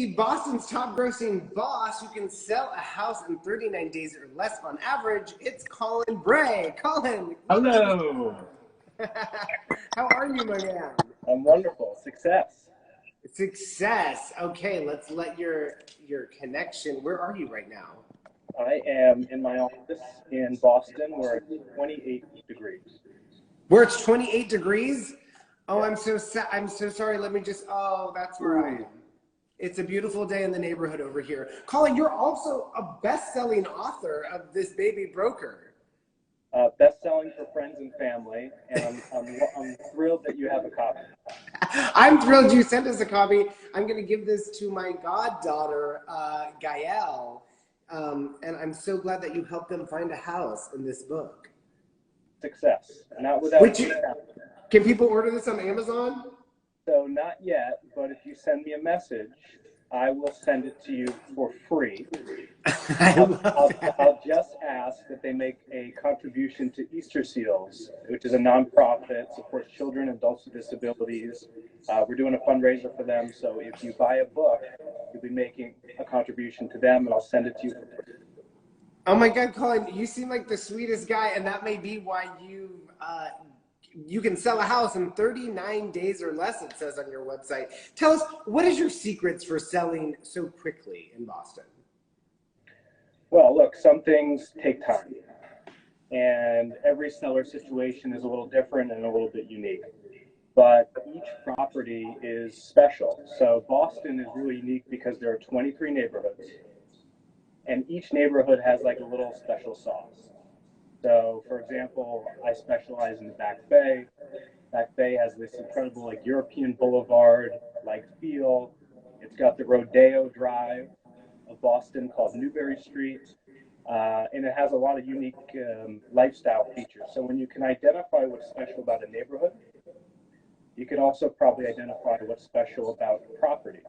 the Boston's top grossing boss who can sell a house in 39 days or less on average. It's Collin Bray. Collin. Hello. How are you, my man? I'm wonderful. Success. Success. Okay, let's let your connection. Where are you right now? I am in my office in Boston where it's 28 degrees. Where it's 28 degrees? Oh, Yeah. I'm so sorry. Let me just, oh, that's where I am. It's a beautiful day in the neighborhood over here. Collin, you're also a best-selling author of This Baby Broker. Best-selling for friends and family, and I'm thrilled that you have a copy. I'm thrilled you sent us a copy. I'm going to give this to my goddaughter, Gael, and I'm so glad that you helped them find a house in this book. Success. Not without Can people order this on Amazon? So not yet, but if you send me a message, I will send it to you for free. I'll just ask that they make a contribution to Easter Seals, which is a nonprofit, supports children and adults with disabilities. We're doing a fundraiser for them, so if you buy a book, you'll be making a contribution to them, and I'll send it to you for free. Oh my God, Collin, you seem like the sweetest guy, and that may be why you can sell a house in 39 days or less, it says on your website. Tell us, what is your secrets for selling so quickly in Boston? Well, look, some things take time, and every seller situation is a little different and a little bit unique, but each property is special. So Boston is really unique because there are 23 neighborhoods, and each neighborhood has like a little special sauce. So, for example, I specialize in the Back Bay. Back Bay has this incredible like European boulevard-like feel. It's got the Rodeo Drive of Boston called Newbury Street, and it has a lot of unique lifestyle features. So when you can identify what's special about a neighborhood, you can also probably identify what's special about a property.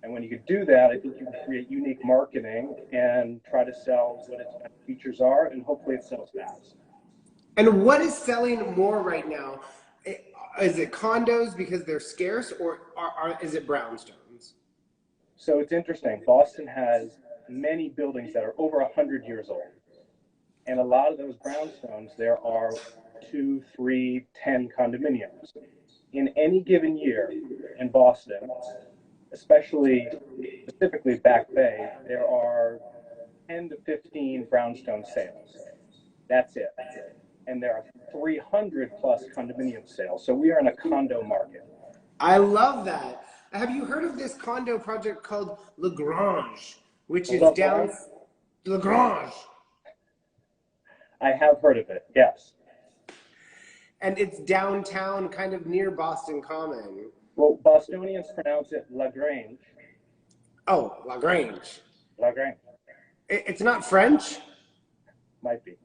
And when you can do that, I think you can create unique marketing and try to sell what its features are, and hopefully it sells fast. And what is selling more right now? Is it condos because they're scarce, or is it brownstones? So it's interesting. Boston has many buildings that are over 100 years old. And a lot of those brownstones, there are 2, 3, 10 condominiums. In any given year in Boston, specifically Back Bay, there are 10 to 15 brownstone sales. That's it. And there are 300 plus condominium sales. So we are in a condo market. I love that. Have you heard of this condo project called LaGrange, which is down LaGrange? I have heard of it, yes. And it's downtown, kind of near Boston Common. Well, Bostonians pronounce it LaGrange. Oh, LaGrange. LaGrange. It's not French? Might be.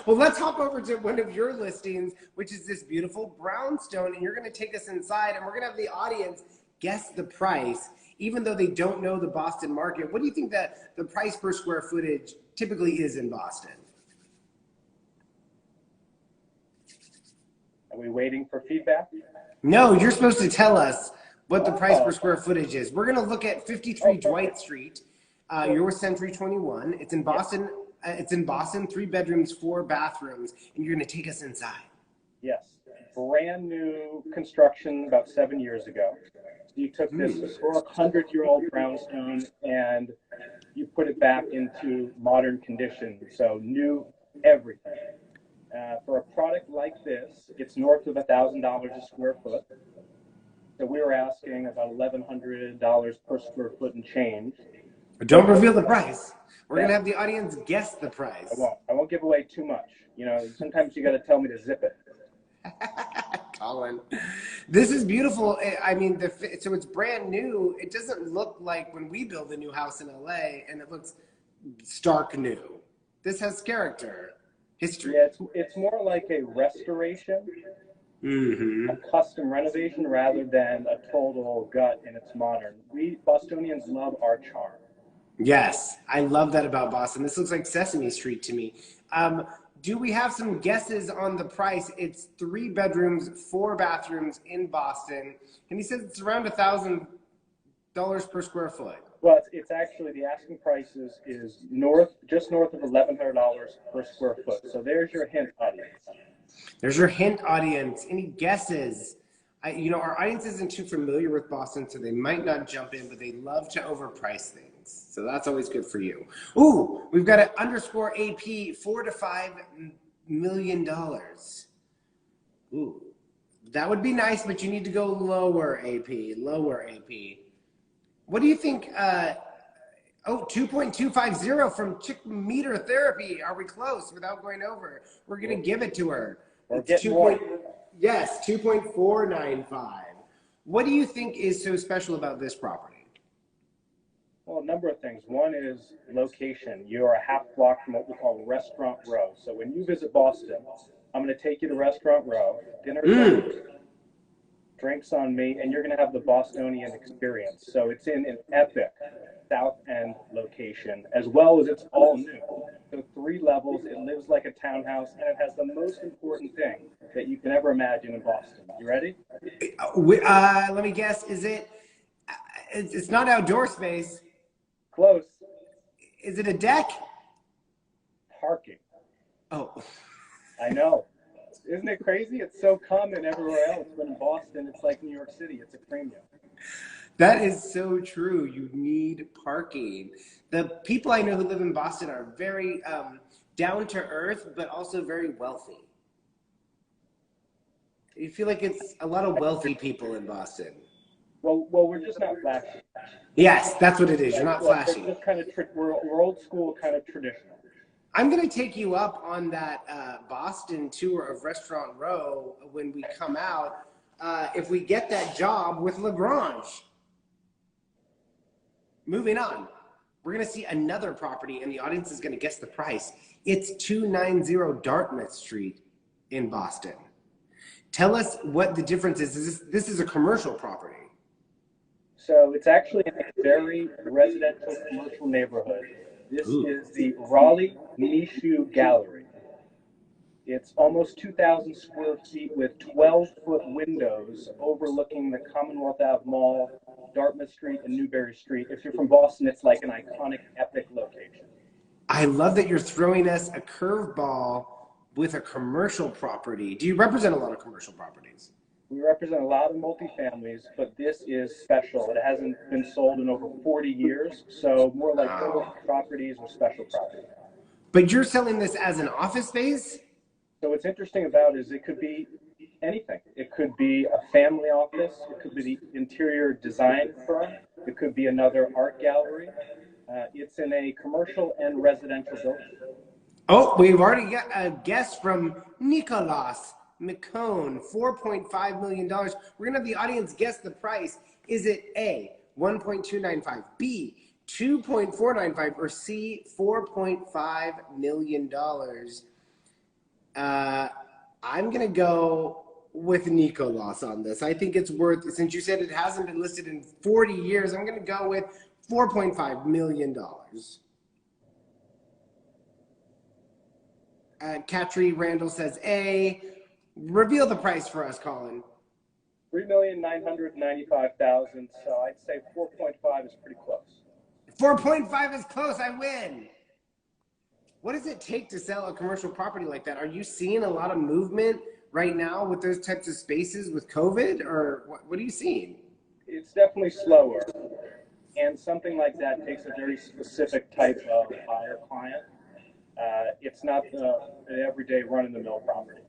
Well, let's hop over to one of your listings, which is this beautiful brownstone, and you're going to take us inside, and we're going to have the audience guess the price, even though they don't know the Boston market. What do you think that the price per square footage typically is in Boston? Are we waiting for feedback? No, you're supposed to tell us what the price per square footage is. We're going to look at 53 Dwight Street, your Century 21. It's in Boston. It's in Boston, 3 bedrooms, 4 bathrooms, and you're going to take us inside. Yes, brand new construction about 7 years ago. So you took this historic 100-year-old brownstone and you put it back into modern condition. So new everything. For a product like this, it's north of $1,000 a square foot. So we were asking about $1,100 per square foot and change. Don't reveal the price. We're going to have the audience guess the price. I won't give away too much. You know, sometimes you got to tell me to zip it. Collin, this is beautiful. I mean, so it's brand new. It doesn't look like when we build a new house in LA, and it looks stark new. This has character, history. Yeah, it's more like a restoration, a custom renovation, rather than a total gut and it's modern. We Bostonians love our charm. Yes, I love that about Boston. This looks like Sesame Street to me. Do we have some guesses on the price? It's 3 bedrooms, 4 bathrooms in Boston. And he says it's around $1,000 dollars per square foot. Well, it's actually, the asking price is just north of $1,100 per square foot. So there's your hint, audience. There's your hint, audience. Any guesses? Our audience isn't too familiar with Boston, so they might not jump in, but they love to overprice things. So that's always good for you. Ooh, we've got an underscore AP, $4 to $5 million. Ooh, that would be nice, but you need to go lower AP, lower AP. What do you think? 2.250 from Chick Meter Therapy. Are we close without going over? We're going to give it to her. It's 2.495. What do you think is so special about this property? Well, a number of things. One is location. You are a half block from what we call Restaurant Row. So when you visit Boston, I'm going to take you to Restaurant Row. Dinner, drinks on me, and you're going to have the Bostonian experience. So it's in an epic South End location, as well as it's all new. So 3 levels, it lives like a townhouse, and it has the most important thing that you can ever imagine in Boston. You ready? Let me guess. It's not outdoor space. Close. Is it a deck? Parking. Oh. I know. Isn't it crazy? It's so common everywhere else, but in Boston, it's like New York City. It's a premium. That is so true. You need parking. The people I know who live in Boston are very down to earth, but also very wealthy. You feel like it's a lot of wealthy people in Boston. Well, we're just not flashy. Yes, that's what it is. You're not flashy. We're just kind of we're old school, kind of traditional. I'm going to take you up on that Boston tour of Restaurant Row when we come out, if we get that job with Lagrange. Moving on, we're going to see another property, and the audience is going to guess the price. It's 290 Dartmouth Street in Boston. Tell us what the difference is. This is a commercial property. So it's actually in a very residential commercial neighborhood. This is the Raleigh Nishu Gallery. It's almost 2,000 square feet with 12-foot windows overlooking the Commonwealth Ave Mall, Dartmouth Street, and Newbury Street. If you're from Boston, it's like an iconic, epic location. I love that you're throwing us a curveball with a commercial property. Do you represent a lot of commercial properties? We represent a lot of multifamilies, but this is special. It hasn't been sold in over 40 years, so more like properties or special properties. But you're selling this as an office space? So what's interesting about it is it could be anything. It could be a family office. It could be the interior design firm. It could be another art gallery. It's in a commercial and residential building. Oh, we've already got a guess from Nicholas McCone, $4.5 million. We're going to have the audience guess the price. Is it A, 1.295, B, 2.495, or C, $4.5 million? I'm going to go with Nicholas on this. I think it's worth, since you said it hasn't been listed in 40 years, I'm going to go with $4.5 million. Katri Randall says A. Reveal the price for us, Collin. $3,995,000. So I'd say 4.5 is pretty close. 4.5 is close. I win. What does it take to sell a commercial property like that? Are you seeing a lot of movement right now with those types of spaces with COVID, or what are you seeing? It's definitely slower, and something like that takes a very specific type of buyer client. It's not an everyday run-of-the-mill property.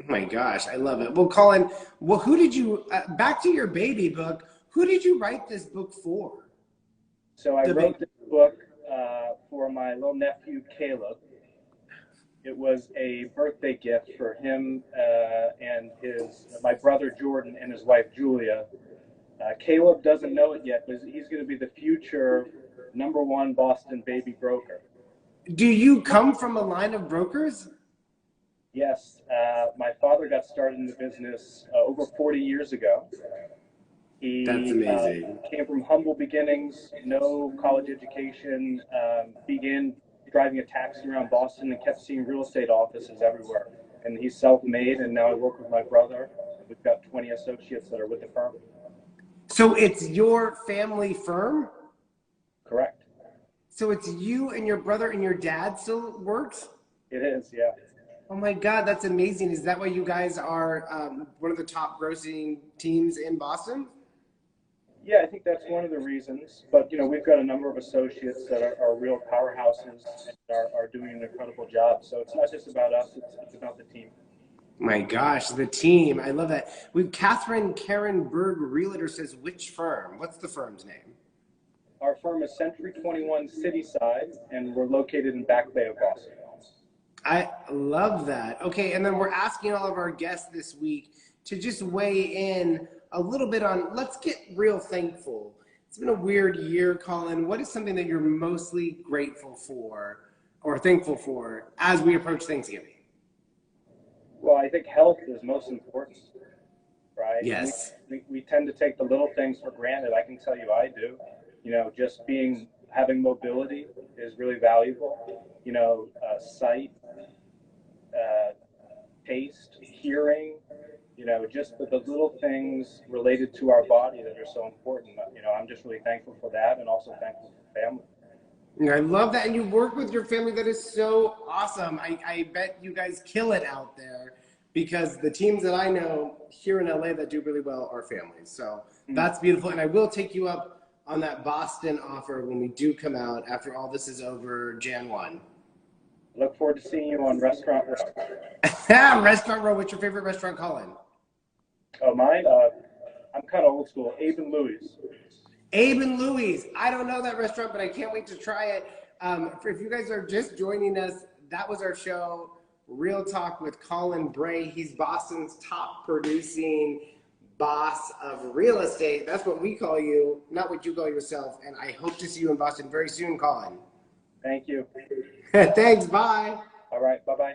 Oh my gosh, I love it. Well, Collin, who did you, back to your baby book, who did you write this book for? So I wrote this book for my little nephew, Caleb. It was a birthday gift for him and my brother, Jordan, and his wife, Julia. Caleb doesn't know it yet, but he's going to be the future #1 Boston baby broker. Do you come from a line of brokers? Yes. My father got started in the business over 40 years ago. That's amazing. Came from humble beginnings, no college education, began driving a taxi around Boston and kept seeing real estate offices everywhere. And he's self-made, and now I work with my brother. We've got 20 associates that are with the firm. So it's your family firm? Correct. So it's you and your brother and your dad still works? It is, yeah. Oh my God, that's amazing. Is that why you guys are one of the top grossing teams in Boston? Yeah, I think that's one of the reasons. But, we've got a number of associates that are real powerhouses and are doing an incredible job. So it's not just about us, it's about the team. My gosh, the team. I love that. We've Catherine Karen Berg, Realtor, says, which firm? What's the firm's name? Our firm is Century 21 Cityside, and we're located in Back Bay of Boston. I love that. Okay, and then we're asking all of our guests this week to just weigh in a little bit on, let's get real thankful. It's been a weird year, Collin. What is something that you're mostly grateful for or thankful for as we approach Thanksgiving? Well, I think health is most important, right? Yes. We tend to take the little things for granted. I can tell you I do. Just having mobility is really valuable. Sight, taste, hearing, just the little things related to our body that are so important. I'm just really thankful for that, and also thankful for family. I love that. And you work with your family. That is so awesome. I bet you guys kill it out there, because the teams that I know here in LA that do really well are families. So that's beautiful. And I will take you up on that Boston offer when we do come out after all this is over, Jan 1. Look forward to seeing you on Restaurant Row. Restaurant Row. What's your favorite restaurant, Collin? Oh, mine? I'm kind of old school. Abe and Louie's. Abe and Louie's. I don't know that restaurant, but I can't wait to try it. If you guys are just joining us, that was our show, Real Talk with Collin Bray. He's Boston's top producing boss of real estate. That's what we call you, not what you call yourself. And I hope to see you in Boston very soon, Collin. Thank you. Thanks. Bye. All right. Bye-bye.